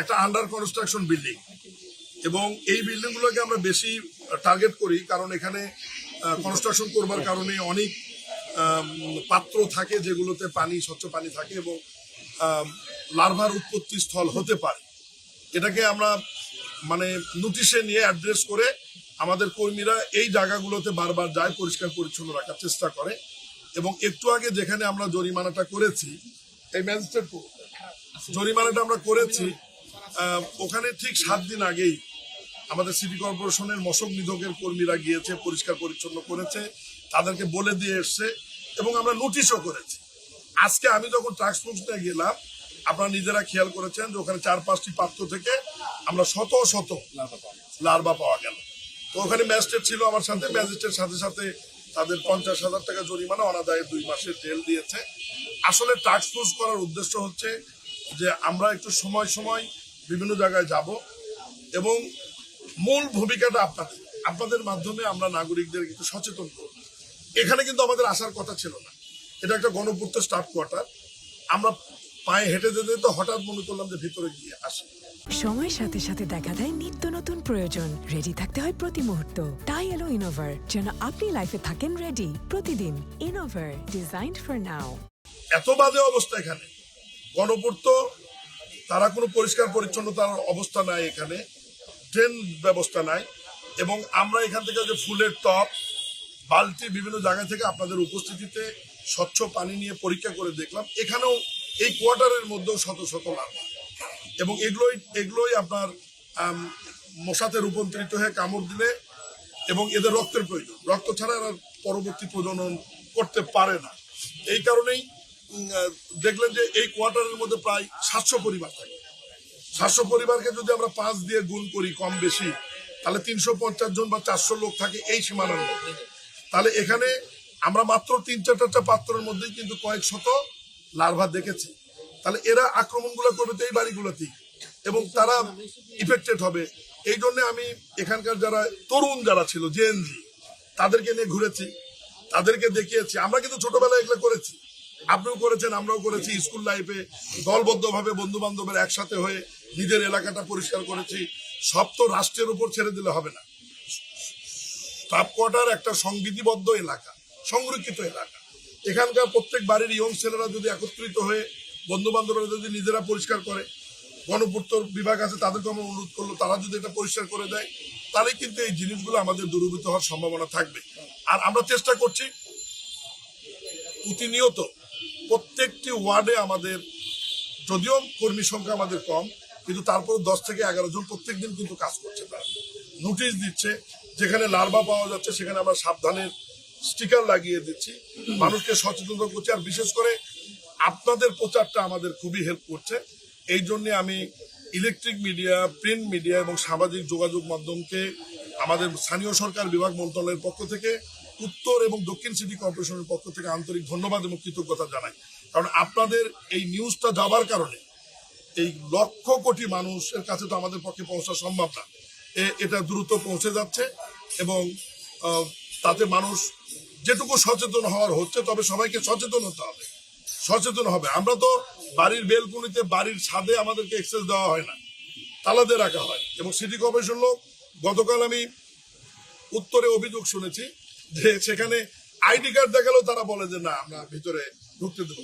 একটা under construction building, এবং এই বিল্ডিংগুলোকে আমরা বেশি টার্গেট করি কারণ এখানে কনস্ট্রাকশন করবার কারণে অনেক পাত্র থাকে যেগুলোতে পানি, স্বচ্ছ পানি থাকে এবং লার্ভার উৎপত্তি স্থল হতে পারে। এটাকে আমরা মানে নোটিশে নিয়ে অ্যাড্রেস করে আমাদের কর্মীরা এই জায়গাগুলোতে বারবার যায়, পরিষ্কার পরিচ্ছন্ন রাখার চেষ্টা করে। এবং একটু আগে যেখানে আমরা জরিমানাটা করেছি, এই ম্যাজিস্ট্রেট জরিমানাটা আমরা করেছি, ওখানে ঠিক 7 দিন আগেই আমাদের সিটি কর্পোরেশনের মশক নিধকের কর্মীরা গিয়েছে, পরিষ্কার পরিচ্ছন্ন করেছে, তাদেরকে বলে দিয়ে এসছে এবং আমরা নোটিশও করেছি। আজকে আমি যখন ট্রান্সপোর্টে গেলাম, আপনারা নিজেরা খেয়াল করেছেন যে ওখানে 4-5টি পাত্র থেকে আমরা শত শত লার্ভা পাওয়া গেল। তো ওখানে ম্যাজিস্ট্রেট ছিল আমার সাথে, ম্যাজিস্ট্রেট সাথে সাথে তাদের 50,000 টাকা জরিমানা, অনাদায়ে 2 মাসের জেল দিয়েছে। আসলে ট্রান্সপোর্ট করার উদ্দেশ্য হচ্ছে যে আমরা একটু সময় সময় বিভিন্ন জায়গায় যাব এবং মূল ভূমিকাটা আপনাদের মাধ্যমে আমরা নাগরিকদের একটু সচেতন করব। এখানে কিন্তু আমাদের আসার কথা ছিল না, এটা একটা গণপূর্ত স্টাফ কোয়ার্টার। আমরা পায়ে হেঁটে যেতে তো হঠাৎ মনে করলাম যে ভিতরে গিয়ে আসি। সময়ের সাথে সাথে দেখা দেয় নিত্য নতুন প্রয়োজন, রেডি থাকতে হয় প্রতি মুহূর্ত। তাই এলো ইনোভার, যেন আপনি লাইফে থাকেন রেডি প্রতিদিন। Innova, designed for now. এত বাজে অবস্থা এখানে, গণপূর্ত তারা কোনো পরিষ্কার পরিচ্ছন্নতার অবস্থা নাই, এখানে ড্রেন ব্যবস্থা নাই। এবং আমরা এখান থেকে যে ফুলের টব, বালতি, বিভিন্ন জায়গা থেকে আপনাদের উপস্থিতিতে স্বচ্ছ পানি নিয়ে পরীক্ষা করে দেখলাম, এখানেও এই কোয়ার্টারের মধ্যেও শত শত লার্ভা, এবং এগুলোই আপনার মশাতে রূপান্তরিত হয়ে কামড় দিলে এবং এদের রক্তের প্রয়োজন, রক্ত ছাড়া এরা পরবর্তী প্রজনন করতে পারে না। এই কারণেই দেখলেন যে এই কোয়ার্টারের মধ্যে প্রায় 700 পরিবার থাকে। 700 পরিবারকে যদি আমরা 5 দিয়ে গুণ করি কম বেশি, তাহলে 350 জন বা 400 লোক থাকে এই সীমানার মধ্যে। তাহলে এখানে আমরা মাত্র 3-4টা পাত্রের মধ্যেই কিন্তু কয়েক শত লার্ভা দেখেছি। তাহলে এরা আক্রমণগুলো করবে তো এই বাড়িগুলোতেই, এবং তারা ইফেক্টেড হবে। এই জন্য আমি এখানকার যারা তরুণ যারা ছিল, জেএনজি, তাদেরকে নিয়ে ঘুরেছি, তাদেরকে দেখিয়েছি। আমরা কিন্তু ছোটবেলায় এগুলো করেছি, আপনিও করেছেন, আমরাও করেছি। স্কুল লাইফে দলবদ্ধভাবে বন্ধু বান্ধবের একসাথে হয়ে নিজের এলাকাটা পরিষ্কার করেছি। সব তো রাষ্ট্রের উপর ছেড়ে দিলে হবে না। স্টাফ কোয়ার্টার একটা সংবিধিবদ্ধ এলাকা, সংরক্ষিত এলাকা। এখানকার প্রত্যেক বাড়ির ইয়ং ছেলেরা যদি একত্রিত হয়ে, বন্ধু বান্ধবরা যদি নিজেরা পরিষ্কার করে, গণপূর্ত বিভাগ আছে তাদেরকে আমরা অনুরোধ করলো, তারা যদি এটা পরিষ্কার করে দেয়, তাহলে কিন্তু এই জিনিসগুলো আমাদের দূরীভূত হওয়ার সম্ভাবনা থাকবে। আর আমরা চেষ্টা করছি প্রতিনিয়ত প্রত্যেকটি ওয়ার্ডে আমাদের, যদিও কর্মী সংখ্যা আমাদের কম, কিন্তু তারপর 10 থেকে 11 জন প্রত্যেক দিন কিন্তু কাজ করছে, তারা নোটিশ দিচ্ছে, যেখানে লার্ভা পাওয়া যাচ্ছে সেখানে আমরা সাবধানের স্টিকার লাগিয়ে দিচ্ছি, মানুষকে সচেতন করছি। আর বিশেষ করে আপনাদের প্রচারটা আমাদের খুবই হেল্প করছে। এই জন্য আমি ইলেকট্রিক মিডিয়া, প্রিন্ট মিডিয়া এবং সামাজিক যোগাযোগ মাধ্যমকে আমাদের স্থানীয় সরকার বিভাগ মন্ত্রণালয়ের পক্ষ থেকে, উত্তর এবং দক্ষিণ সিটি কর্পোরেশনের পক্ষ থেকে আন্তরিক ধন্যবাদ এবং কৃতজ্ঞতা জানাই। কারণ আপনাদের এই নিউজটা যাবার কারণে এই লক্ষ কোটি মানুষের কাছে তো আমাদের পক্ষে পৌঁছা সম্ভব না, এটা দ্রুত পৌঁছে যাচ্ছে এবং তাতে মানুষ যেটুকু সচেতন হওয়ার হচ্ছে, তবে সবাইকে সচেতন হতে হবে, সচেতন হবে। আমরা তো বাড়ির বেলকুনিতে, বাড়ির ছাদে আমাদেরকে এক্সেস দেওয়া হয় না, তালা দিয়ে রাখা হয়। এবং সিটি কর্পোরেশন লোক, গতকাল আমি উত্তরে অভিযোগ শুনেছি যে সেখানে আইডি কার্ড দেখালেও তারা বলে যে না, আমরা ভিতরে ঢুকতে দেবো।